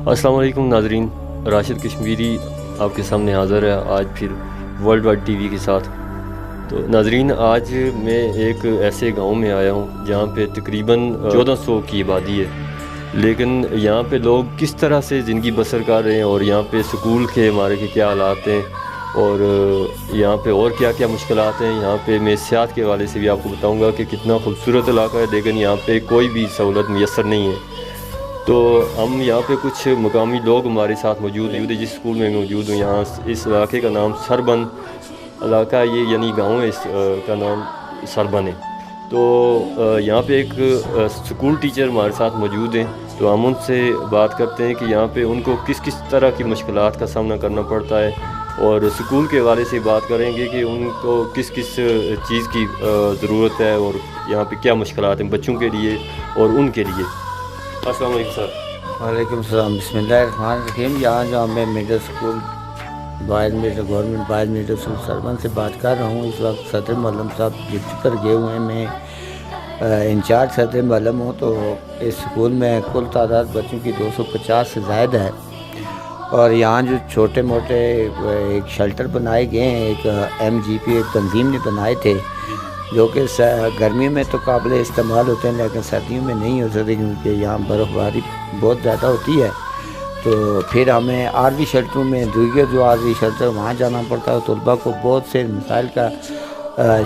अस्सलाम वालेकुम नाजरीन, राशिद कश्मीरी आपके सामने हाज़िर है आज फिर वर्ल्ड वाइड टीवी के साथ। तो नाजरीन, आज मैं एक ऐसे गांव में आया हूं जहां पे तकरीबन 1400 की आबादी है, लेकिन यहां पे लोग किस तरह से ज़िंदगी बसर कर रहे हैं और यहां पे स्कूल के हमारे के क्या हालात हैं और यहाँ पे और क्या क्या मुश्किलात हैं। यहाँ पे मैं सेहत के हवाले से भी आपको बताऊँगा कि कितना खूबसूरत इलाका है, लेकिन यहाँ पे कोई भी सहूलत मैसर नहीं है। तो हम यहाँ पे कुछ मकामी लोग हमारे साथ मौजूद हैं। जिस स्कूल में मौजूद हूँ, यहाँ इस इलाके का नाम सरबन इलाका ये यानी गांव है, का नाम सरबन है। तो यहाँ पे एक स्कूल टीचर हमारे साथ मौजूद हैं, तो हम उनसे बात करते हैं कि यहाँ पे उनको किस किस तरह की मुश्किलात का सामना करना पड़ता है, और स्कूल के हवाले से बात करेंगे कि उनको किस किस चीज़ की ज़रूरत है और यहाँ पे क्या मुश्किलात हैं बच्चों के लिए और उनके लिए। अस्सलाम वालेकुम सर। वालेकुम सलाम। बिस्मिल्लाहिर्रहमानिर्रहीम। यहाँ जो मैं middle school government boys middle school Sarban से बात कर रहा हूँ। इस वक्त सदर मल्लम साहब ड्यूटी पर गए हुए हैं, मैं इंचार्ज सदर मल्लम हूँ। तो इस स्कूल में कुल तादाद बच्चों की 250 से ज़ायद है, और यहाँ जो छोटे मोटे एक शेल्टर बनाए गए हैं, एक MGP एक तंजीम ने बनाए थे, जो कि गर्मियों में तो काबिल इस्तेमाल होते हैं, लेकिन सर्दियों में नहीं हो सकते क्योंकि यहाँ बर्फ़बारी बहुत ज़्यादा होती है। तो फिर हमें आर्मी शेल्टरों में दीगर जो आर्मी शेल्टर वहाँ जाना पड़ता है। तलबा को बहुत से मसाइल का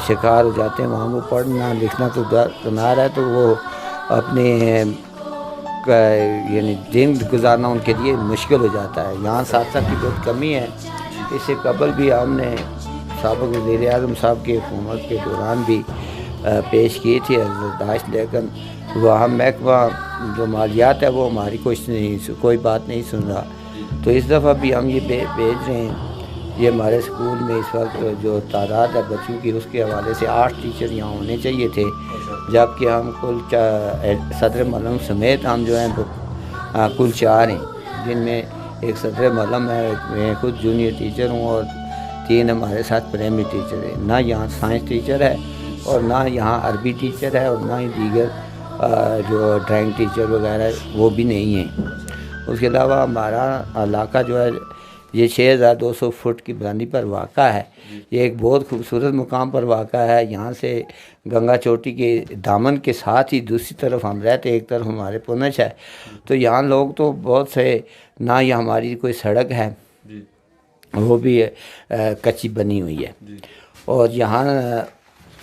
शिकार हो जाते हैं, वहाँ वो पढ़ना लिखना तो दरकिनार है, तो वो अपने यानी दिन गुजारना उनके लिए मुश्किल हो जाता है। यहाँ साथ की बहुत कमी है। इससे कबल भी हमने साबिक़ वज़ीर-ए-आज़म साहब की हुकूमत के दौरान भी पेश की थी अर्ज़दाश्त, लेकिन वहाँ महकमा जो मालियात है वो हमारी कोई बात नहीं सुन रहा। तो इस दफ़ा भी हम ये भेज रहे हैं। ये हमारे स्कूल में इस वक्त जो तादाद है बच्चों की, उसके हवाले से 8 टीचर यहाँ होने चाहिए थे, जबकि हम कुल सदर मल्लम समेत हम जो हैं कुल 4 हैं, जिनमें एक सदर मल्लम है, मैं खुद जूनियर टीचर हूँ और 3 हमारे साथ प्राइमरी टीचर है। ना यहाँ साइंस टीचर है और ना यहाँ अरबी टीचर है और ना ही दीगर जो ड्राइंग टीचर वगैरह वो भी नहीं है। उसके अलावा हमारा इलाका जो है ये 6200 फुट की बुलंदी पर वाक़ा है। ये एक बहुत खूबसूरत मुकाम पर वाक़ा है। यहाँ से गंगा चोटी के दामन के साथ ही दूसरी तरफ हम रहते, एक तरफ हमारे पुनच है। तो यहाँ लोग तो बहुत से, ना ही हमारी कोई सड़क है, वो भी कच्ची बनी हुई है। और यहाँ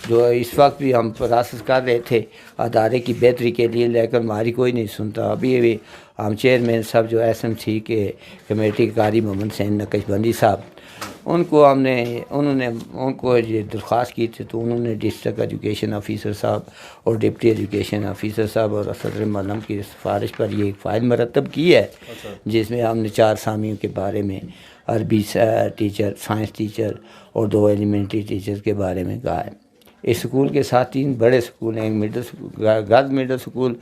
जो इस वक्त भी हम प्रयास कर रहे थे अदारे की बेहतरी के लिए, लेकिन हमारी कोई नहीं सुनता। अभी हम चेयरमैन साहब जो SMC के कमेटी के कारी मोहम्मद सैन नक्शबंदी साहब, उनको ये दरख्वास्त की थी, तो उन्होंने डिस्ट्रिक्ट एजुकेशन ऑफिसर साहब और डिप्टी एजुकेशन ऑफिसर साहब और सदर मल्लम की सिफारिश पर ये एक फ़ाइल मरतब की है, जिसमें हमने 4 सामियों के बारे में, अरबी टीचर, साइंस टीचर और 2 एलिमेंट्री टीचर के बारे में कहा है। इस स्कूल के साथ 3 बड़े स्कूल हैं, एक मिडिल गर्ल्स मिडिल स्कूल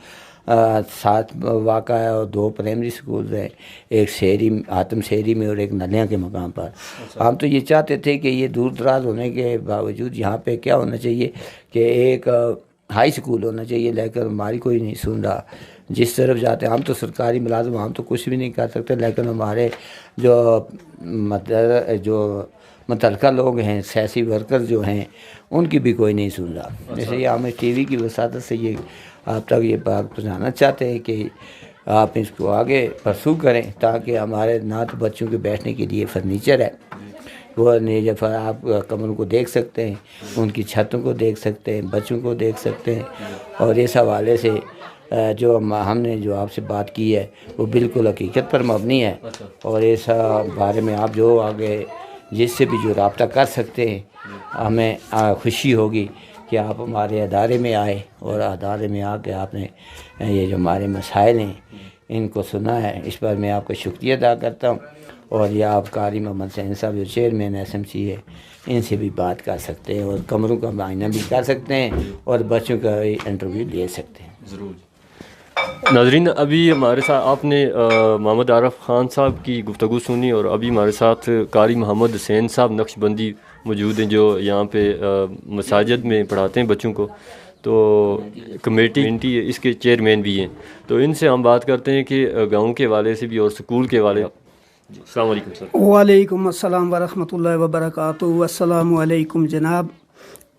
साथ वाक़ा है और 2 प्राइमरी स्कूल हैं, एक शहरी आतम शहरी में और एक नलिया के मकाम पर। हम तो ये चाहते थे कि ये दूर दराज होने के बावजूद यहाँ पे क्या होना चाहिए कि एक हाई स्कूल होना चाहिए, लेकिन हमारी कोई नहीं सुन रहा। जिस तरफ जाते हैं, हम तो सरकारी मुलाजिम, हम तो कुछ भी नहीं कर सकते, लेकिन हमारे जो मुतल्लिका लोग हैं, सियासी वर्कर जो हैं, उनकी भी कोई नहीं सुन रहा। इसलिए हम TV की वसादत से ये आप तक ये बात पहुँचाना चाहते हैं कि आप इसको आगे परसू करें, ताकि हमारे ना तो बच्चों के बैठने के लिए फर्नीचर है, वो नहीं, जब आप कमरों को देख सकते हैं, उनकी छतों को देख सकते हैं, बच्चों को देख सकते हैं। और इस हवाले से जो हमने जो आपसे बात की है वो बिल्कुल हकीकत पर मबनी है, और इस बारे में आप जो आगे जिससे भी जो रब्ता कर सकते हैं, हमें खुशी होगी कि आप हमारे अदारे में आए और अदारे में आके आपने ये जो हमारे मसाइल हैं इनको सुना है। इस पर मैं आपका शुक्रिया अदा करता हूँ। और ये आप कारी मोहम्मद सैन साहब जो चेयरमैन SMC है, इनसे भी बात कर सकते हैं और कमरों का मुआयना भी कर सकते हैं और बच्चों का इंटरव्यू ले सकते हैं। ज़रूर। नाज़रीन, अभी हमारे साथ आपने मोहम्मद आरिफ ख़ान साहब की गुफ्तगू सुनी, और अभी हमारे साथ कारी मोहम्मद हुसैन साहब नक्शबंदी मौजूद हैं, जो यहाँ पे मसाजिद में पढ़ाते हैं बच्चों को। तो कमेटी है, इसके चेयरमैन भी हैं। तो इनसे हम बात करते हैं कि गांव के वाले से भी और स्कूल के वाले। अस्सलाम वालेकुम सर। वालेकुम अस्सलाम वरहमतुल्लाहि वबरकातुहू। अस्सलामु अलैकुम जनाब।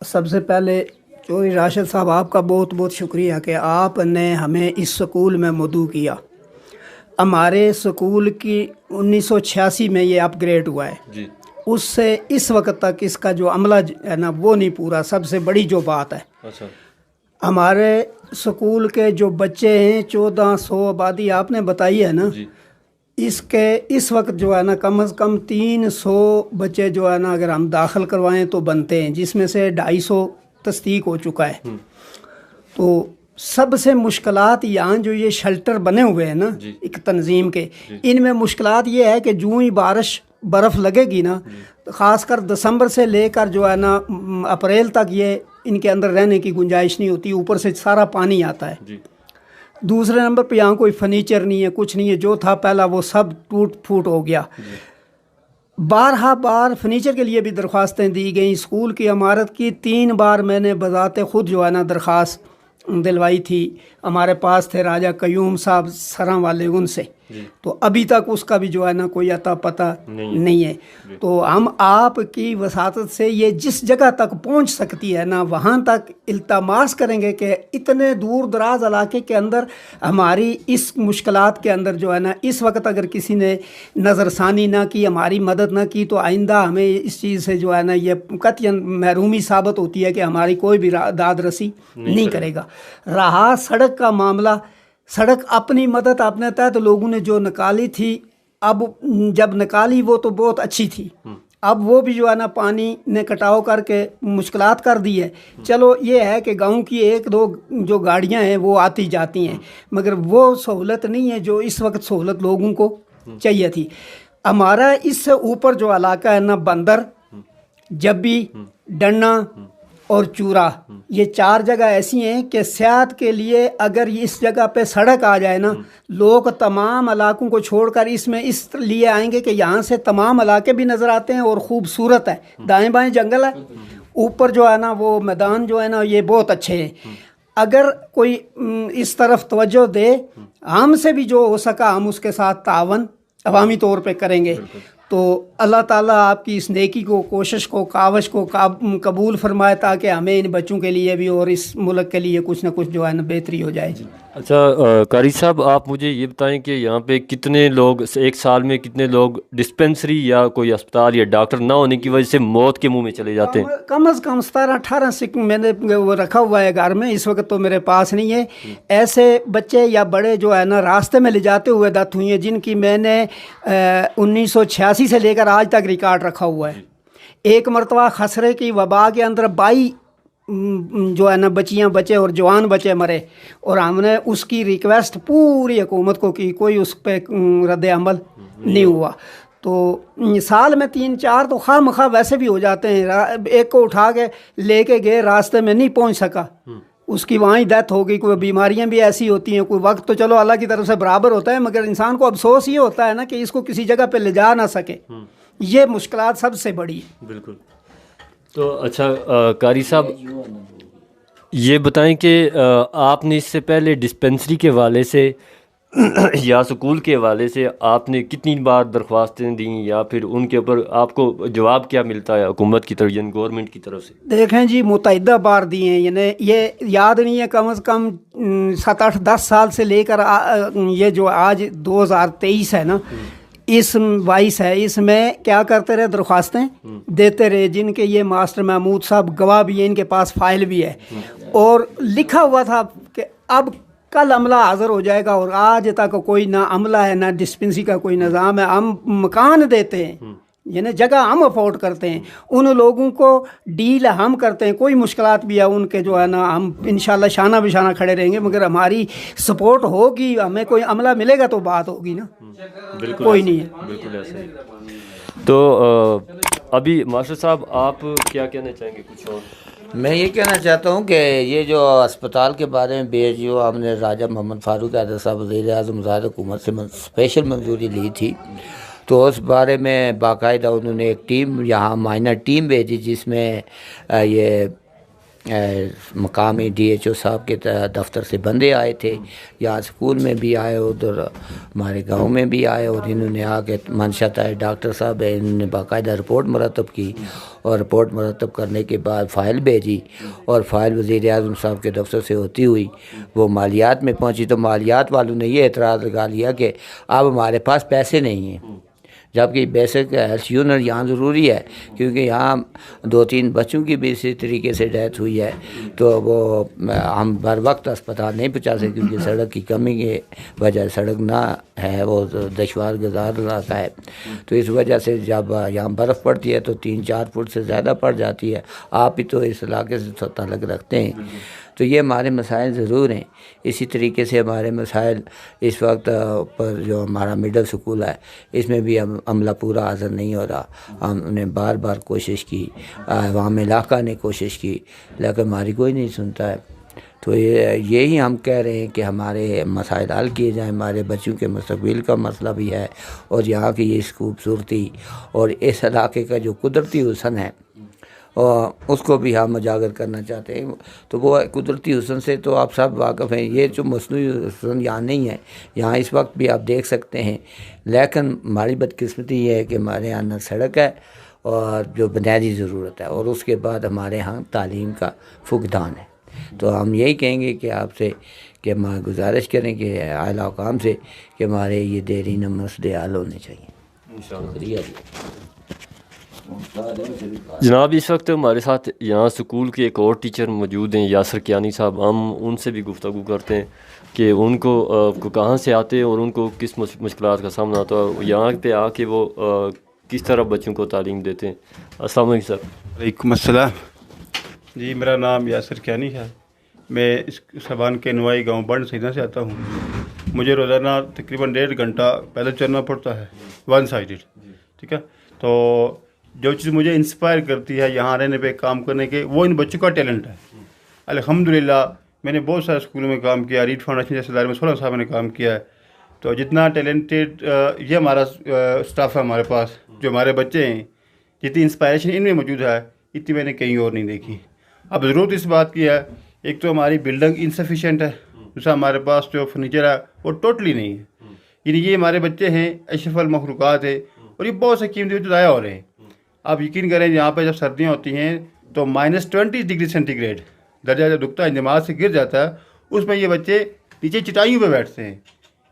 सबसे पहले चौधरी राशिद साहब आपका बहुत बहुत शुक्रिया कि आपने हमें इस स्कूल में मदऊ किया। हमारे स्कूल की 1986 में ये अपग्रेड हुआ है जी। उससे इस वक्त तक इसका जो अमला है ना वो नहीं पूरा। सबसे बड़ी जो बात है, अच्छा, हमारे स्कूल के जो बच्चे हैं 1400 आबादी आपने बताई है ना जी। इसके इस वक्त जो है ना कम से कम 300 बच्चे जो है ना अगर हम दाखिल करवाएं तो बनते हैं, जिसमें से 250 तस्दीक हो चुका है। तो सबसे मुश्किलात यहाँ जो ये शेल्टर बने हुए हैं ना एक तंजीम के, इनमें मुश्किलात ये है कि जो ही बर्फ़ लगेगी ना तो ख़ासकर दिसंबर से लेकर जो है ना अप्रैल तक ये इनके अंदर रहने की गुंजाइश नहीं होती, ऊपर से सारा पानी आता है जी। दूसरे नंबर पे यहाँ कोई फर्नीचर नहीं है, कुछ नहीं है, जो था पहला वो सब टूट फूट हो गया। बार फर्नीचर के लिए भी दरख्वास्तें दी गई। स्कूल की इमारत की 3 बार मैंने बजाते खुद जो है ना दरख्वास्त दिलवाई थी। हमारे पास थे राजा कयूम साहब सरा वाले, उनसे, तो अभी तक उसका भी जो है ना कोई अता पता नहीं है। तो हम आपकी वसातत से ये जिस जगह तक पहुंच सकती है ना वहाँ तक इल्तमास करेंगे कि इतने दूर दराज इलाके के अंदर हमारी इस मुश्किलात के अंदर जो है ना इस वक्त अगर किसी ने नज़रसानी ना की, हमारी मदद ना की, तो आइंदा हमें इस चीज़ से जो है ना ये कतई महरूमी साबित होती है कि हमारी कोई भी दाद रसी नहीं करेगा। रहा सड़क का मामला, सड़क अपनी मदद अपने तहत लोगों ने जो निकाली थी, अब जब निकाली वो तो बहुत अच्छी थी, अब वो भी जो है ना पानी ने कटाव करके मुश्किलात कर दी है। चलो ये है कि गांव की 1-2 जो गाड़ियां हैं वो आती जाती हैं, मगर वो सहूलत नहीं है जो इस वक्त सहूलत लोगों को चाहिए थी। हमारा इससे ऊपर जो इलाका है ना, बंदर, जब्बी, डन्ना और चूरा, ये 4 जगह ऐसी हैं कि सेहत के लिए अगर इस जगह पे सड़क आ जाए ना, लोग तमाम इलाकों को छोड़कर इसमें इस लिए आएंगे कि यहाँ से तमाम इलाके भी नज़र आते हैं और खूबसूरत है, दाएं बाएं जंगल है, ऊपर जो है ना वो मैदान जो है ना ये बहुत अच्छे हैं। अगर कोई इस तरफ तवज्जो दे, हमसे भी जो हो सका हम उसके साथ तावन अवामी तौर पे करेंगे। तो अल्लाह ताला आपकी इस नेकी को, कोशिश को, कावश को कबूल फरमाए ताकि हमें इन बच्चों के लिए भी और इस मुल्क के लिए कुछ ना कुछ जो है ना बेहतरी हो जाए। अच्छा, कारी साहब आप मुझे ये बताएं कि यहाँ पे कितने लोग एक साल में कितने लोग डिस्पेंसरी या कोई अस्पताल या डॉक्टर ना होने की वजह से मौत के मुंह में चले जाते हैं? कम से कम 17-18 सिक मैंने वो रखा हुआ है घर में, इस वक्त तो मेरे पास नहीं है। ऐसे बच्चे या बड़े जो है ना रास्ते में ले जाते हुए डेथ हुई है, जिनकी मैंने 1986 से लेकर आज तक रिकॉर्ड रखा हुआ है। एक मरतबा खसरे की वबा के अंदर 22 जो है ना बच्चियाँ बचे और जवान बच्चे मरे, और हमने उसकी रिक्वेस्ट पूरी हुकूमत को की, कोई उस पर रद्द अमल नहीं हुआ। तो साल में 3-4 तो खामखा वैसे भी हो जाते हैं। एक को उठा के लेके गए, रास्ते में नहीं पहुंच सका, उसकी वहीं डेथ हो गई। कोई बीमारियां भी ऐसी होती हैं, कोई वक्त तो चलो अल्लाह की तरफ से बराबर होता है, मगर इंसान को अफसोस ये होता है ना कि इसको किसी जगह पे ले जा ना सके। ये मुश्किलात सबसे बड़ी है। बिल्कुल। तो अच्छा कारी साहब ये बताएं कि आपने इससे पहले डिस्पेंसरी के वाले से या स्कूल के हवाले से आपने कितनी बार दरख्वास्तें दी, या फिर उनके ऊपर आपको जवाब क्या मिलता है हुकूमत की तरफ यानी गवर्नमेंट की तरफ से? देखें जी, मुतअद्दिदा बार दिए हैं, यानी ये याद नहीं है, कम से कम 7-8-10 साल से लेकर ये जो आज 2023 है ना, इस 22 है, इसमें क्या करते रहे, दरख्वास्तें देते रहे, जिनके ये मास्टर महमूद साहब गवाह भी है, इनके पास फाइल भी है, और लिखा हुआ था कि अब कल अमला हाज़िर हो जाएगा, और आज तक कोई ना अमला है ना डिस्पेंसरी का कोई निज़ाम है। हम मकान देते हैं, यानी जगह हम अफोर्ड करते हैं, उन लोगों को डील हम करते हैं, कोई मुश्किलात भी है उनके जो है ना हम इंशाल्लाह शाना बिशाना खड़े रहेंगे, मगर हमारी सपोर्ट होगी, हमें कोई अमला मिलेगा तो बात होगी ना। बिल्कुल कोई नहीं है। बिल्कुल ऐसे। तो अभी मास्टर साहब आप क्या कहना चाहेंगे कुछ और? मैं ये कहना चाहता हूँ कि ये जो अस्पताल के बारे में जो हमने राजा मोहम्मद फ़ारूक हैदर साहब वज़ीर आज़म ज़ाहिर हुकूमत से स्पेशल मंजूरी ली थी, तो उस बारे में बाकायदा उन्होंने एक टीम यहाँ माइनर टीम भेजी, जिसमें ये मकामी DHO साहब के दफ्तर से बंदे आए थे, यहाँ स्कूल में भी आए, उधर हमारे गांव में भी आए, और इन्होंने आके मंशा है डॉक्टर साहब है, इन्होंने बाकायदा रिपोर्ट मुरतब की, और रिपोर्ट मुरतब करने के बाद फ़ाइल भेजी, और फ़ाइल वज़ीर आज़म साहब के दफ्तर से होती हुई वो मालियात में पहुंची। तो मालियात वालों ने ये एतराज़ लगा लिया कि अब हमारे पास पैसे नहीं हैं, जबकि बेसिक हेल्थ यूनिट यहाँ ज़रूरी है, क्योंकि यहाँ 2-3 बच्चों की भी इसी तरीके से डेथ हुई है। तो वो हम बर वक्त अस्पताल नहीं पहुँचा सकते, क्योंकि सड़क की कमी के वजह सड़क ना है, वो दुश्वार गुजार इलाका है। तो इस वजह से जब यहाँ बर्फ़ पड़ती है तो 3-4 फुट से ज़्यादा पड़ जाती है। आप ही तो इस इलाके से ताल्लुक़ रखते हैं, तो ये हमारे मसाइल ज़रूर हैं। इसी तरीके से हमारे मसाइल इस वक्त पर जो हमारा मिडल स्कूल है, इसमें भी हम अमला पूरा हाज़िर नहीं हो रहा। हमने बार बार कोशिश की, अवाम इलाका ने कोशिश की, लेकिन हमारी कोई नहीं सुनता है। तो यही हम कह रहे हैं कि हमारे मसाइल हल किए जाएँ। हमारे बच्चों के मुस्तक़बिल का मसला भी है, और यहाँ की इस खूबसूरती और इस इलाके का जो कुदरती हुस्न है, और उसको भी हम उजागर करना चाहते हैं। तो वो कुदरती हुस्न से तो आप सब वाक़फ़ हैं, ये जो मसनूई हुस्न यहाँ नहीं है, यहाँ इस वक्त भी आप देख सकते हैं। लेकिन हमारी बदकिस्मती ये है कि हमारे यहाँ न सड़क है और जो बुनियादी ज़रूरत है, और उसके बाद हमारे यहाँ तालीम का फुकदान है। तो हम यही कहेंगे कि आपसे कि हम गुजारिश करें कि आला हुकाम से कि हमारे ये देरीन मसले हल होने चाहिए। जनाब, इस वक्त हमारे साथ यहाँ स्कूल के एक और टीचर मौजूद हैं, यासर कियानी साहब। हम उनसे भी गुफ्तगू करते हैं कि उनको कहाँ से आते हैं और उनको किस मुश्किलात का सामना होता है, यहाँ पे आके वो किस तरह बच्चों को तालीम देते हैं। अस्सलाम वालेकुम सर। वालेकुम अस्सलाम जी, मेरा नाम यासर कियानी है। मैं इस सबान के नुआई गांव बंड सीधा से आता हूँ। मुझे रोज़ाना तकरीबन 1.5 घंटा पैदल चलना पड़ता है, वन साइडेड। ठीक है, तो जो चीज़ मुझे इंस्पायर करती है यहाँ रहने पे, काम करने के, वो इन बच्चों का टैलेंट है। अल्हम्दुलिल्लाह मैंने बहुत सारे स्कूलों में काम किया, रीड फाउंडेशन जैसे इदारे में 16 साल मैंने काम किया है। तो जितना टैलेंटेड ये हमारा स्टाफ है हमारे पास, जो हमारे बच्चे हैं, जितनी इंस्पायरेशन इनमें मौजूद है, इतनी मैंने कहीं और नहीं देखी। अब ज़रूरत इस बात की है, एक तो हमारी बिल्डिंग इंसफिशेंट है, दूसरा हमारे पास जो फर्नीचर है वो टोटली नहीं है। यानी ये हमारे बच्चे हैं अशरफुल मखलूक़ात है, और ये बहुत से कीमती बच्चे ज़ाया हो रहे हैं। आप यकीन करें, यहाँ पे जब सर्दियाँ होती हैं तो -20 डिग्री सेंटीग्रेड दर्जा जब दुखता है, जमात से गिर जाता है, उसमें ये बच्चे नीचे चटाइयों पे बैठते हैं।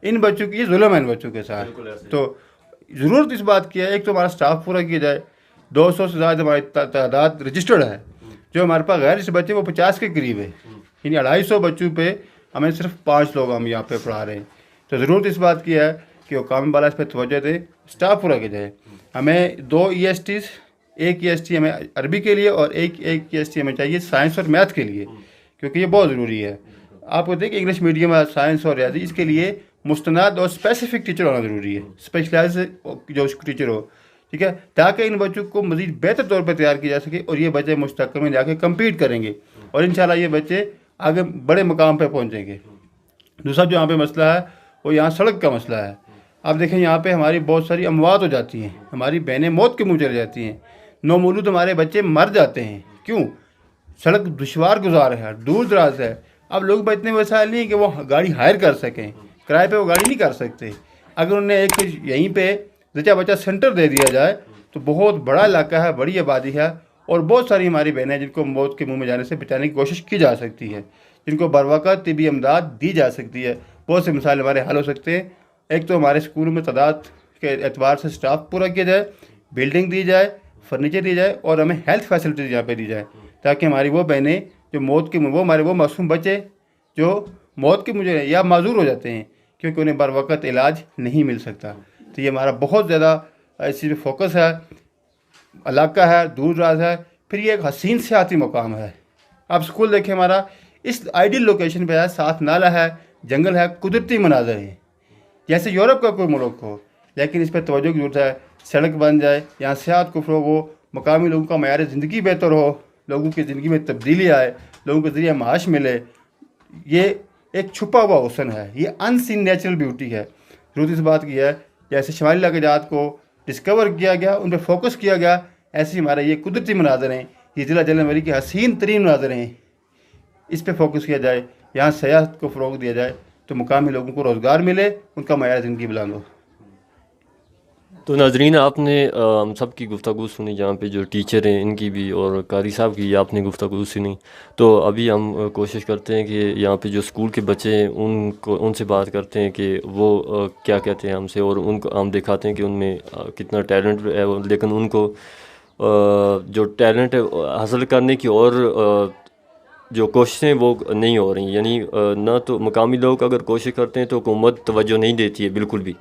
इन बच्चों की ये जुल्म है इन बच्चों के साथ। तो ज़रूरत इस बात की है, एक तो हमारा स्टाफ पूरा किया जाए। 200 से ज़्यादा हमारी तादाद रजिस्टर्ड है। जो हमारे पास गैर रजिस्टर्ड बच्चे वो 50 के करीब है। यानी 250 बच्चों पे हमें सिर्फ 5 लोग हम यहाँ पे पढ़ा रहे हैं। तो ज़रूरत इस बात की है कि वो काम वाला इस पर तवज्जो दे, स्टाफ पूरा किया जाए। हमें 2 ESTs, एक EST हमें अरबी के लिए और एक EST हमें चाहिए साइंस और मैथ के लिए, क्योंकि ये बहुत ज़रूरी है। आपको देखिए इंग्लिश मीडियम है, साइंस और रियाजी, इसके लिए मुस्तनद और स्पेसिफिक टीचर होना ज़रूरी है, स्पेशलाइज जो टीचर हो। ठीक है, ताकि इन बच्चों को मज़ीद बेहतर तौर पर तैयार किया जा सके, और ये बच्चे मुस्तक़बिल में जाके कम्पीट करेंगे, और इंशाल्लाह ये बच्चे आगे बड़े मकाम पर पहुँचेंगे। दूसरा जो यहाँ पे मसला है वो यहाँ सड़क का मसला है। आप देखें यहाँ पे हमारी बहुत सारी अमवात हो जाती हैं, हमारी बहनें मौत के मुँह चली जाती हैं, नौमौलूद हमारे बच्चे मर जाते हैं। क्यों? सड़क दुश्वार गुजार है, दूर दराज है। अब लोग पर इतने वसाइल नहीं कि वो गाड़ी हायर कर सकें, किराए पे वो गाड़ी नहीं कर सकते। अगर उन्हें एक यहीं पे जचा बच्चा सेंटर दे दिया जाए तो बहुत बड़ा इलाका है, बड़ी आबादी है, और बहुत सारी हमारी बहनें जिनको मौत के मुँह में जाने से बचाने की कोशिश की जा सकती है, जिनको बरवक़्त तिबी इमदाद दी जा सकती है। बहुत से मिसाल हमारे हल हो सकते हैं। एक तो हमारे स्कूल में तादाद के एतबार से स्टाफ पूरा किया जाए, बिल्डिंग दी जाए, फर्नीचर दी जाए, और हमें हेल्थ फैसिलिटीज़ यहाँ पे दी जाए, ताकि हमारी वो बहनें जो मौत के वो हमारे वो मासूम बच्चे जो मौत के मुझे या माजूर हो जाते हैं क्योंकि उन्हें बर वक़्त इलाज नहीं मिल सकता। तो ये हमारा बहुत ज़्यादा इस चीज़ पर फोकस है। इलाका है, दूर दराज है, फिर ये एक हसीन सियाती मकाम है। आप स्कूल देखें, हमारा इस आइडियल लोकेशन पे है, साथ नाला है, जंगल है, कुदरती मनाजर हैं, जैसे यूरोप का कोई मुल्क हो। लेकिन इस पर तवज्जो की ज़रूरत है, सड़क बन जाए, यहाँ सेहत को फ़रोग़ हो, मकामी लोगों का मयार ज़िंदगी बेहतर हो, लोगों की ज़िंदगी में तब्दीली आए, लोगों के ज़रिए माश मिले। ये एक छुपा हुआ हुस्न है, ये अनसीन नेचुरल ब्यूटी है। ज़रूरत इस बात की है, जैसे शुमाली इलाक़ात को डिस्कवर किया गया, उन पर फोकस किया गया, ऐसे ही हमारे ये कुदरती मनाजर हैं, ये ज़िला जलंधर की हसीन तरीन मनाज़र हैं, इस पे फोकस किया जाए, यहाँ सियासत को फ़रोग़ दिया जाए तो मुकामी लोगों को रोज़गार मिले, उनका मयार ज़िंदगी बुलंद हो। तो नाजरीन, आपने हम सब की गुफ्तगू सुनी, जहाँ पे जो टीचर हैं इनकी भी और कारी साहब की आपने गुफ्तगू सुनी। तो अभी हम कोशिश करते हैं कि यहाँ पे जो स्कूल के बच्चे हैं उनसे बात करते हैं कि वो क्या कहते हैं हमसे, और उनको हम दिखाते हैं कि उनमें कितना टैलेंट है, लेकिन उनको जो टैलेंट है हासिल करने की और जो कोशिशें वो नहीं हो रही। यानी ना तो मुकामी लोग अगर कोशिश करते हैं तो हुकूमत तवज्जो नहीं देती है बिल्कुल भी।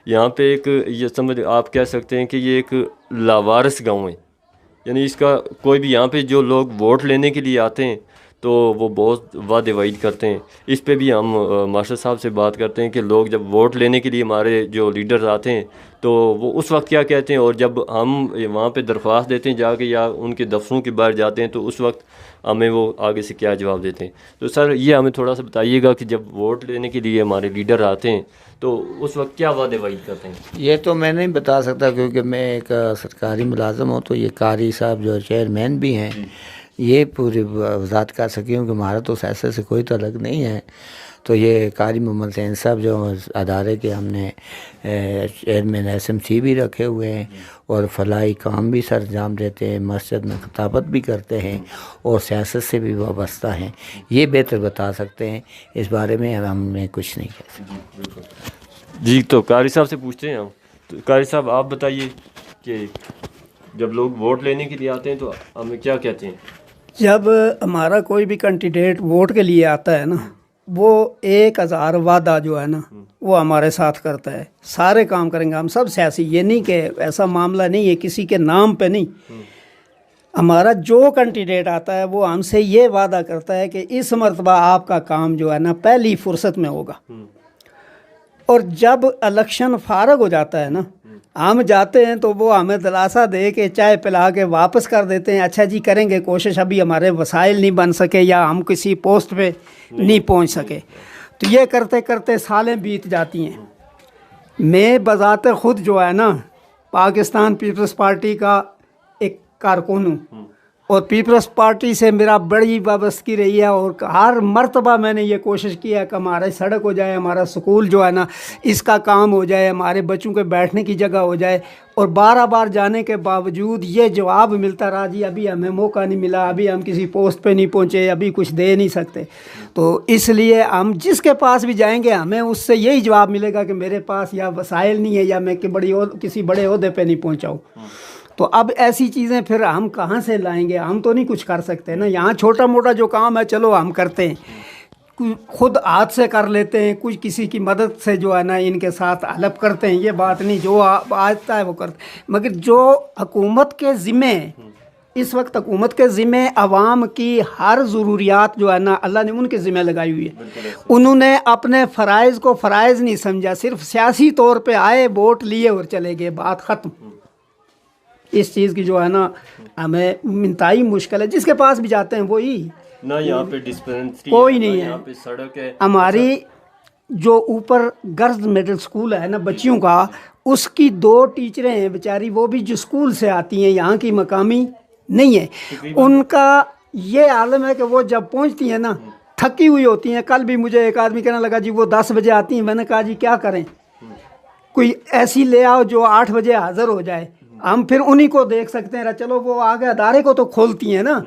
यहाँ पे एक ये समझ आप कह सकते हैं कि ये एक लावारिस गांव है। यानी इसका कोई भी यहाँ पे जो लोग वोट लेने के लिए आते हैं तो वो बहुत वादे वाइद करते हैं। इस पे भी हम मास्टर साहब से बात करते हैं कि लोग जब वोट लेने के लिए हमारे जो लीडर्स आते हैं तो वो उस वक्त क्या कहते हैं, और जब हम वहाँ पे दरख्वास्त देते हैं जाके या उनके दफ्तरों के बाहर जाते हैं तो उस वक्त हमें वो आगे से क्या जवाब देते हैं। तो सर ये हमें थोड़ा सा बताइएगा कि जब वोट लेने के लिए हमारे लीडर आते हैं तो उस वक्त क्या वादे वाइद करते हैं। ये तो मैं नहीं बता सकता क्योंकि मैं एक सरकारी मुलाजम हूँ, तो ये कारी साहब जो चेयरमैन भी हैं ये पूरी वजाहत कर सकी हूँ कि हमारा तो सियासत से कोई ताल्लुक नहीं है। तो ये कारी मोहम्मद सैन साहब जो अदारे के हमने चेयरमैन SMC भी रखे हुए हैं और फलाही काम भी सर अंजाम देते हैं, मस्जिद में खताबत भी करते हैं और सियासत से भी वाबस्ता हैं। ये बेहतर बता सकते हैं, इस बारे में हमें कुछ नहीं कह सकते। जी, तो कारी साहब से पूछते हैं हम। तो कारी साहब आप बताइए कि जब लोग वोट लेने के लिए आते हैं तो हमें क्या कहते हैं। जब हमारा कोई भी कैंडिडेट वोट के लिए आता है ना, वो 1000 वादा जो है ना वो हमारे साथ करता है। सारे काम करेंगे हम सब सियासी, ये नहीं कि ऐसा मामला नहीं है किसी के नाम पे नहीं। हमारा जो कैंडिडेट आता है वो हमसे ये वादा करता है कि इस मर्तबा आपका काम जो है ना पहली फुर्सत में होगा। और जब इलेक्शन फारग हो जाता है ना, हम जाते हैं तो वो हमें दिलासा दे के चाय पिला के वापस कर देते हैं। अच्छा जी करेंगे कोशिश, अभी हमारे वसाइल नहीं बन सके या हम किसी पोस्ट पे नहीं पहुंच सके। तो ये करते करते सालें बीत जाती हैं। मैं बज़ाते ख़ुद जो है ना पाकिस्तान पीपल्स पार्टी का एक कारकुन हूँ और पीपल्स पार्टी से मेरा बड़ी वाबस्तगी रही है और हर मर्तबा मैंने ये कोशिश की है कि हमारी सड़क हो जाए, हमारा स्कूल जो है ना इसका काम हो जाए, हमारे बच्चों के बैठने की जगह हो जाए। और बार जाने के बावजूद ये जवाब मिलता रहा, जी अभी हमें मौका नहीं मिला, अभी हम किसी पोस्ट पे नहीं पहुँचे, अभी कुछ दे नहीं सकते। तो इसलिए हम जिसके पास भी जाएंगे हमें उससे यही जवाब मिलेगा कि मेरे पास या वसाइल नहीं है या मैं किसी बड़े ओहदे पे नहीं पहुँचा हूँ। तो अब ऐसी चीज़ें फिर हम कहाँ से लाएंगे, हम तो नहीं कुछ कर सकते ना। यहाँ छोटा मोटा जो काम है चलो हम करते हैं, खुद हाथ से कर लेते हैं, कुछ किसी की मदद से जो है ना इनके साथ हेल्प करते हैं, ये बात नहीं, जो आता है वो करते हैं। मगर जो हुकूमत के ज़िम्मे इस वक्त हुकूमत के ज़िम्मे आवाम की हर ज़रूरियात जो है ना अल्लाह ने उनके ज़िम्मे लगाई हुई है। उन्होंने अपने फ़राइज़ को फ़राइज़ नहीं समझा, सिर्फ सियासी तौर पे आए, वोट लिए और चले गए, बात ख़त्म। इस चीज़ की जो है ना हमें इंतहाई मुश्किल है। जिसके पास भी जाते हैं वही ना, यहाँ पे डिस्पेंसरी कोई नहीं है, यहाँ पे सड़क है। हमारी जो ऊपर गर्ल्स मिडिल स्कूल है ना बच्चियों का, उसकी 2 टीचरें हैं बेचारी, वो भी जो स्कूल से आती हैं, यहाँ की मकामी नहीं है। उनका ये आलम है कि वो जब पहुँचती हैं ना थकी हुई होती हैं। कल भी मुझे एक आदमी कहने लगा जी वो 10 बजे आती हैं। मैंने कहा जी क्या करें, कोई ऐसी ले आओ जो 8 बजे हाज़िर हो जाए, हम फिर उन्हीं को देख सकते हैं। चलो वो आगे अदारे को तो खोलती हैं ना।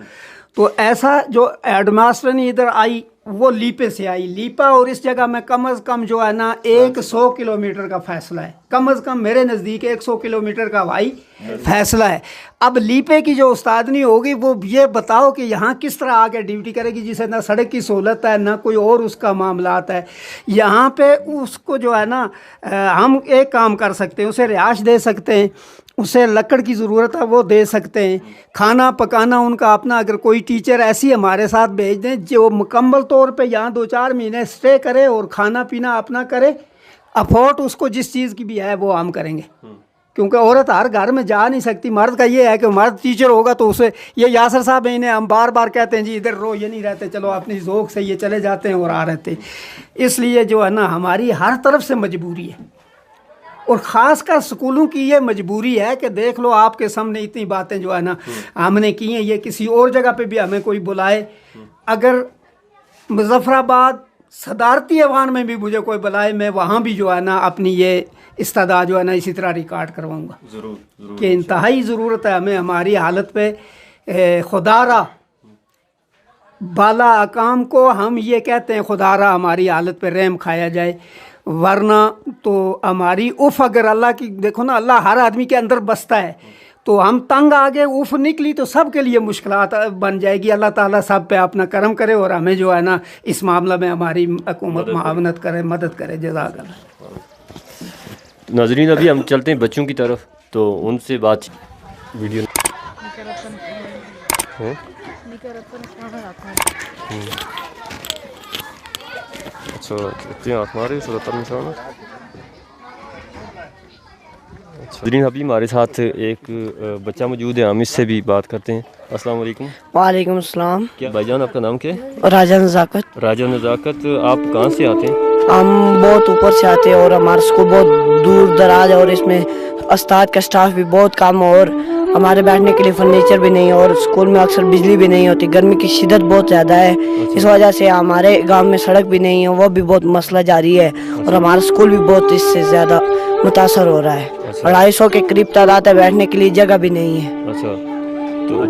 तो ऐसा जो हेडमास्टर ने इधर आई वो लीपे से आई, लीपा, और इस जगह में कम अज़ कम जो है ना 100 किलोमीटर का फ़ैसला है, कम अज़ कम मेरे नज़दीक 100 किलोमीटर का भाई फ़ैसला है। अब लीपे की जो उस्तादनी होगी वो ये बताओ कि यहाँ किस तरह आके ड्यूटी करेगी, जिसे ना सड़क की सहूलत है ना कोई और उसका मामलात है। यहाँ पे उसको जो है ना हम एक काम कर सकते हैं, उसे रिहाइश दे सकते हैं, उसे लकड़ की ज़रूरत है वो दे सकते हैं, खाना पकाना उनका अपना। अगर कोई टीचर ऐसी हमारे साथ भेज दें जो मुकम्मल तौर पे यहाँ 2-4 महीने स्टे करे और खाना पीना अपना करे, अफोर्ड उसको जिस चीज़ की भी है वो हम करेंगे। क्योंकि औरत हर घर में जा नहीं सकती। मर्द का ये है कि मर्द टीचर होगा तो उसे, ये यासर साहब है, इन्हें हम बार बार कहते हैं जी इधर रो, ये नहीं रहते, चलो अपनी ज़ौक़ से ये चले जाते हैं और आ रहते। इसलिए जो है ना हमारी हर तरफ से मजबूरी है और ख़ासकर स्कूलों की ये मजबूरी है कि देख लो आपके सामने इतनी बातें जो है ना हमने की हैं, ये किसी और जगह पे भी हमें कोई बुलाए, अगर मुजफ्फराबाद सदारती ऐवान में भी मुझे कोई बुलाए, मैं वहाँ भी जो है ना अपनी ये इस्तादा जो है ना इसी तरह रिकॉर्ड करवाऊँगा। ज़रूर कि इंतहाई ज़रूरत है हमें हमारी हालत पे खुदारा बाला अकाम को हम ये कहते हैं खुदारा हमारी हालत पे रहम खाया जाए, वरना तो हमारी उफ़ अगर अल्लाह की देखो ना, अल्लाह हर आदमी के अंदर बसता है, तो हम तंग आगे उफ़ निकली तो सब के लिए मुश्किलात बन जाएगी। अल्लाह ताला सब पे अपना करम करे और हमें जो है ना इस मामला में हमारी हुकूमत मुआवनत करे, मदद करे। जज़ाकल्लाह। नाज़रीन अभी हम चलते हैं बच्चों की तरफ, तो उनसे बात वीडियो अच्छा इतने आँख मारे सूरत निशान। अच्छा नाज़रीन अभी हमारे साथ एक बच्चा मौजूद है, हम इससे भी बात करते हैं। अस्सलाम वालेकुम। वालेकुम अस्सलाम। क्या भाईजान आपका नाम क्या है? राजा नज़ाकत। राजा नज़ाकत, आप कहाँ से आते हैं? हम बहुत ऊपर से आते हैं और हमारा स्कूल बहुत दूर दराज है और इसमें उस्ताद का स्टाफ भी बहुत कम है और हमारे बैठने के लिए फर्नीचर भी नहीं है और स्कूल में अक्सर बिजली भी नहीं होती, गर्मी की शिद्दत बहुत ज़्यादा है। इस वजह से हमारे गांव में सड़क भी नहीं है, वो भी बहुत मसला जारी है और हमारा स्कूल भी बहुत इससे ज़्यादा मुतासर हो रहा है। 250 के करीब तादाद है, बैठने के लिए जगह भी नहीं है। अच्छा तो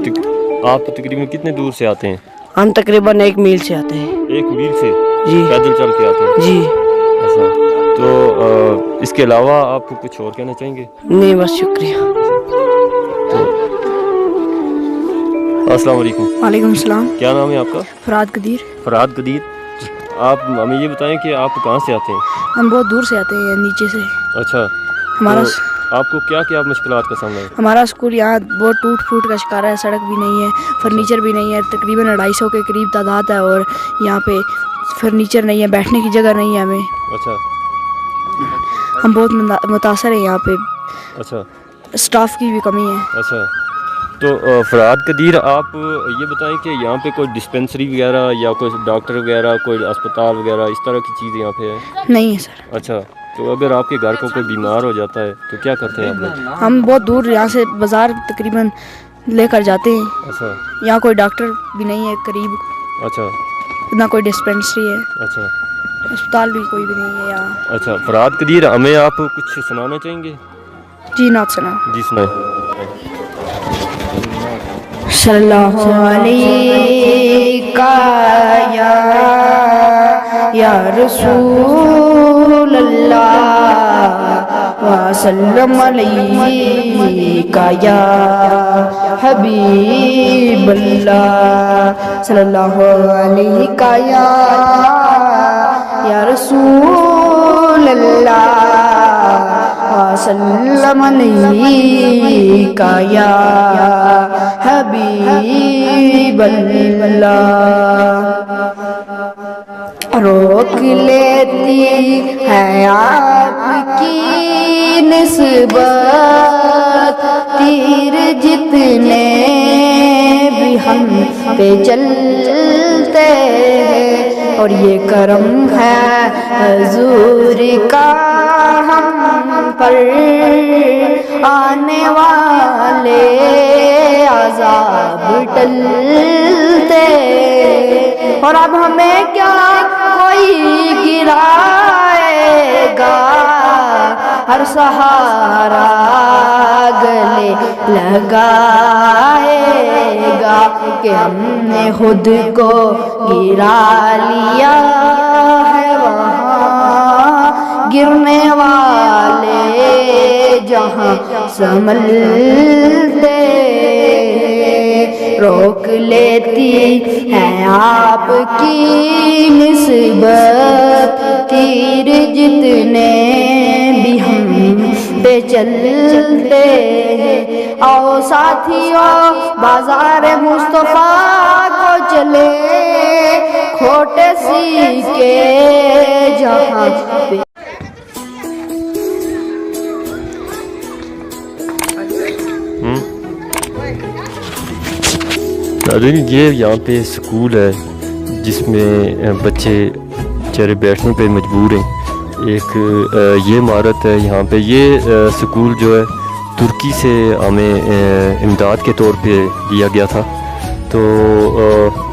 आप तकरीबन कितने दूर से आते हैं? हम तकरीबन 1 मील से आते हैं। 1 मील से जी पैदल चल के आते हैं? जी। अच्छा तो इसके अलावा आप कुछ और कहना चाहेंगे? नहीं बस शुक्रिया। अस्सलाम वालेकुम। वालेकुम सलाम। क्या नाम है आपका? फराद कदीर। फराद कदीर, आप हमें ये बताएं कि आप कहाँ से आते हैं? हम बहुत दूर से आते हैं, नीचे से। अच्छा हमारा तो आपको क्या क्या मुश्किलात का सामना है? हमारा स्कूल यहाँ बहुत टूट फूट का शिकार है, सड़क भी नहीं है, फर्नीचर भी नहीं है, तकरीबन 250 के करीब तादाद है और यहाँ पे फर्नीचर नहीं है, बैठने की जगह नहीं है हमें। अच्छा हम बहुत मुतासर है यहाँ पे, अच्छा स्टाफ की भी कमी है। अच्छा तो फराद कदीर, आप ये बताएं कि यहाँ पे कोई डिस्पेंसरी वगैरह या कोई डॉक्टर वगैरह, कोई अस्पताल वगैरह इस तरह की चीज़ यहाँ पे है? नहीं है सर। अच्छा तो अगर आपके घर को कोई बीमार हो जाता है तो क्या करते हैं आप लोग? हम बहुत दूर यहाँ से बाज़ार तकरीबन लेकर जाते हैं। अच्छा यहाँ कोई डॉक्टर भी नहीं है करीब, अच्छा ना कोई डिस्पेंसरी है, अच्छा अस्पताल भी कोई भी नहीं है यहाँ। अच्छा फराद कदीर, हमें आप कुछ सुनाना चाहेंगे? जी नात सुना। जी सुनाए। सल्लल्लाहु अलैहि या रसूल अल्लाह व सल्लम अलैहि या हबीब अल्लाह सल्लल्लाहु अलैहि या रसूल अल्लाह व सल्लम अलैहि या हबीब अल्लाह। रोक लेती है आपकी निस्बत तीर जितने भी हम पे चलते हैं और ये करम है हुजूर का हम पर आने वाले अज़ाब टलते। और अब हमें क्या कोई गिराएगा, हर सहारा गले लगाएगा कि हमने खुद को गिरा लिया है वहाँ गिरने वाले जहाँ संभलते। रोक लेती है आपकी निस्बत तीर जितने भी हम पे चलते। आओ साथियों बाजार मुस्तफ़ा को चले, खोटे सीखे जहाँ पे। ये यहाँ पे स्कूल है जिसमें बच्चे बेचारे बैठने पे मजबूर हैं एक ये इमारत है यहाँ पे, ये स्कूल जो है तुर्की से हमें इमदाद के तौर पे दिया गया था। तो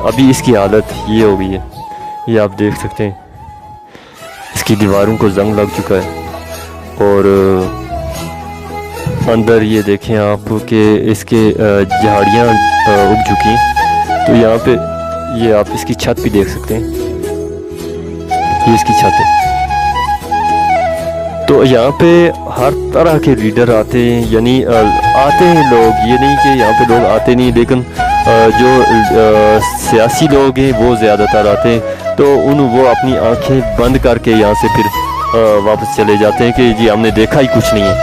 अभी इसकी हालत ये हो गई है, ये आप देख सकते हैं, इसकी दीवारों को जंग लग चुका है। और अंदर ये देखें आप कि इसके झाड़ियाँ उग चुकी हैं। तो यहाँ पे ये आप इसकी छत भी देख सकते हैं, ये इसकी छत है। तो यहाँ पे हर तरह के लीडर आते हैं, यानी आते हैं लोग, ये नहीं कि यहाँ पे लोग आते नहीं, लेकिन जो सियासी लोग हैं वो ज़्यादातर आते हैं। तो वो अपनी आंखें बंद करके यहाँ से फिर वापस चले जाते हैं कि जी हमने देखा ही कुछ नहीं है।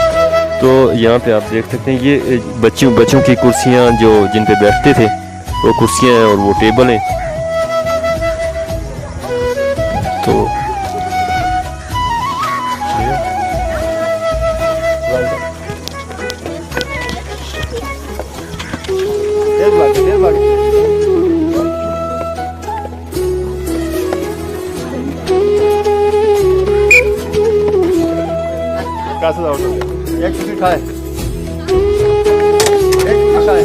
तो यहाँ पे आप देख सकते हैं ये बच्चों की कुर्सियाँ जो जिन पे बैठते थे वो कुर्सियाँ हैं और वो टेबल हैं। तो एक टिकट खाए, एक टिकट खाए।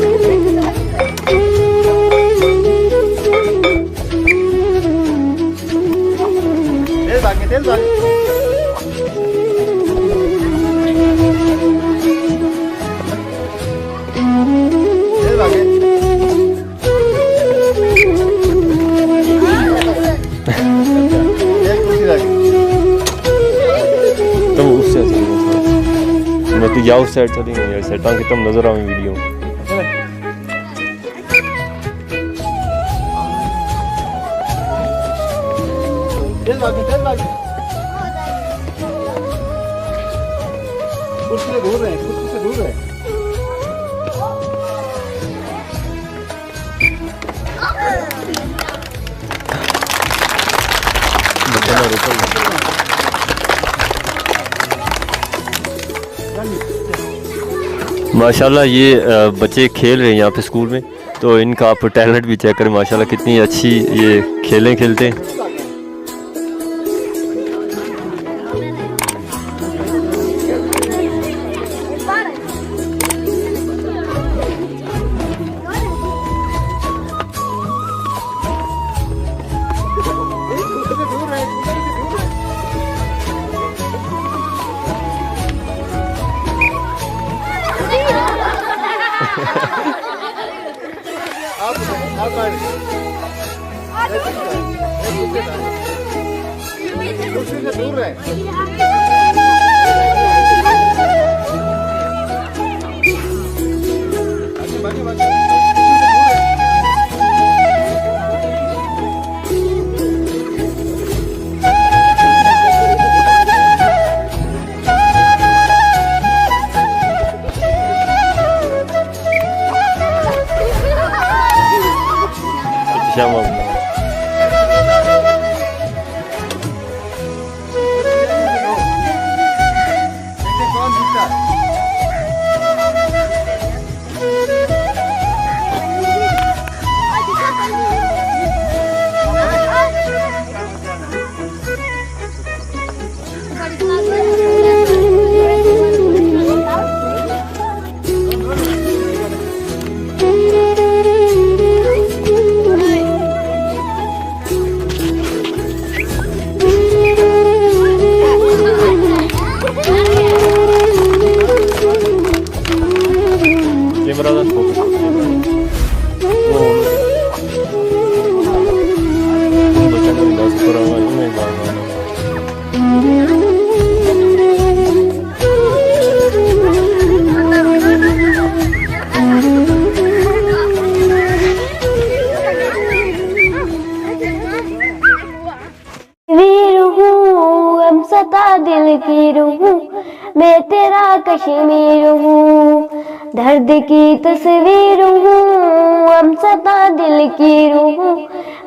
तेल भागे मैं तो या उस साइड चलेंगे यार साइड, ताकि तुम नजर आवे वीडियो। कुर्सी से दूर रहे, कुर्सी से दूर रहे। माशाल्लाह ये बच्चे खेल रहे हैं यहाँ पे स्कूल में, तो इनका आप टैलेंट भी चेक करें माशाल्लाह कितनी अच्छी ये खेलें खेलते हैं। कुर्सी से दूर रहे। दिल की रूह मैं तेरा कश्मीर हूँ, दर्द की तस्वीर हूँ, हम सता दिल की रूह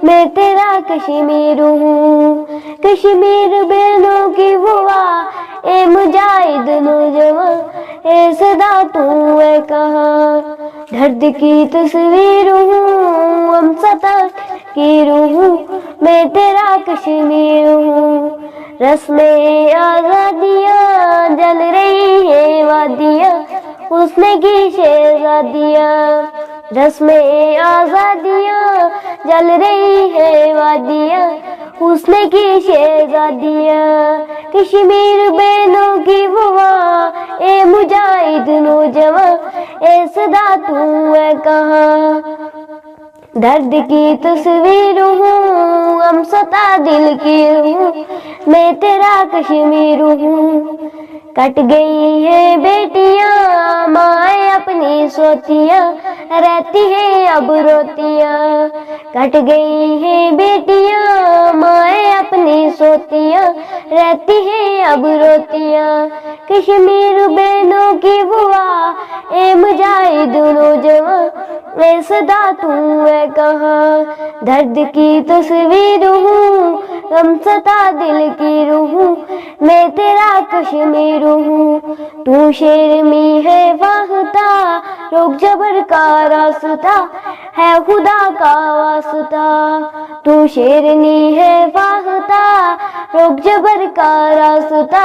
मैं तेरा कश्मीर हूँ। कश्मीर बहनों की बुआ ए मुजाहिद नौजवान ए सदा तू है कहाँ, दर्द की तस्वीर हूँ, हम सता की रूह मैं तेरा कश्मीर हूँ। रस्में आजादियाँ जल रही है वादियाँ हुस्न की शहजादियाँ, रस्में आजादियाँ जल रही है वादियाँ हुस्न की शहजादियाँ। कश्मीर बहनों की बुआ ए मुजाहिद नौजवां ए सदा तू है कहाँ। दर्द की तस्वीर हूँ हम सता दिल की हूँ मैं तेरा कश्मीर हूँ। कट गई है बेटियां माए अपनी सोतियां रहती है अब रोतियां। कट गई है बेटियां माए अपनी सोतियां रहती है अब रोतियां। कश्मीर बहनों की बुआ ए मुजाहिद नौजवां ए सदा तू है कहाँ। दर्द की तस्वीर हूँ गम सता दिल की रूह मैं तेरा कश्मीर हूँ। तू शेर में है वाहता रोक जबर का रास्ता है खुदा का वास्ता। तू शेरनी है वाहता रोक जबर का रास्ता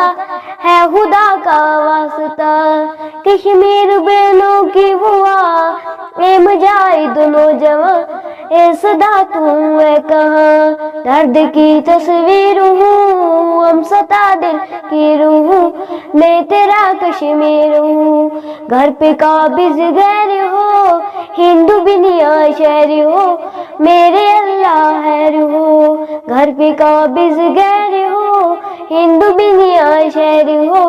है खुदा का वास्ता। कश्मीर बहनों की बुआ ए मुजाहिद नौजवां ए सदा तू है कहाँ। दर्द की तस्वीर हूँ हम सता दिल की रूह मैं तेरा कश्मीर हूँ। घर पे काबिज गैर हो हिंदू बिनिया शहर हो मेरे अल्लाह हैर हो। घर पे काबिज गैर हो हिंदू बिनिया शहर हो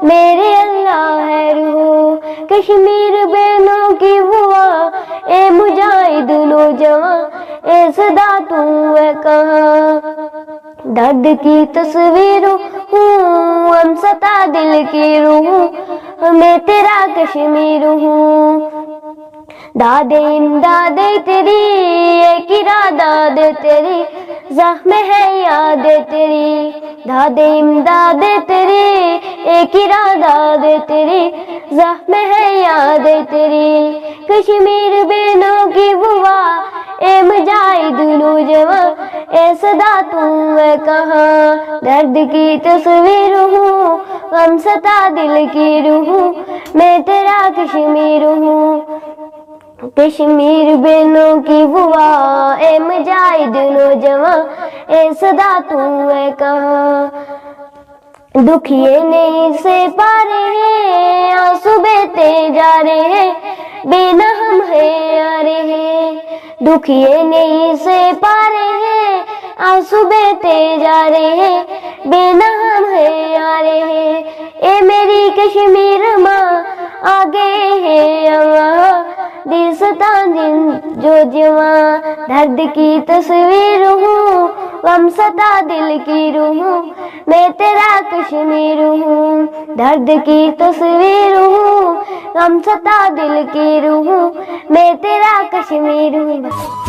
मेरे अल्लाह हैर हो। कश्मीर बहनों की बुआ ए मुजाहिद नौजवां ए सदा तू है कहाँ। दर्द की तस्वीर हूँ हम सता दिल की रूह मैं तेरा कश्मीर हूँ। दादे इमदादे तेरी एक इरादा दे तेरी ज़ख्म है याद तेरी। दादे इमदादे तेरी एक इरादा दे तेरी ज़ख्म है याद तेरी। कश्मीर बहनों की बुआ ए मुजाहिद नौजवां ए सदा तू है कहाँ। दर्द की तस्वीर हूँ गम सता दिल की रूह मैं तेरा कश्मीर हूँ। कश्मीर बहनों की बुआ ए मुजाहिद नौजवां ए सदा तू है कहाँ। दुखिए नहीं से पा रहे हैं आंसू बहते जा रहे हैं बेना हम है आ रहे हैं। दुखिए नहीं से पा रहे हैं आंसू बहते जा रहे हैं बेना हम है आ रहे हैं। ए मेरी कश्मीर माँ आगे है वहाँ दिल सता दिन जो जवां। दर्द की तस्वीर हूँ गम सता दिल की रूह मैं तेरा कश्मीर हूँ। दर्द की तस्वीर हूँ गम सता दिल की रूह मैं तेरा कश्मीर हूँ।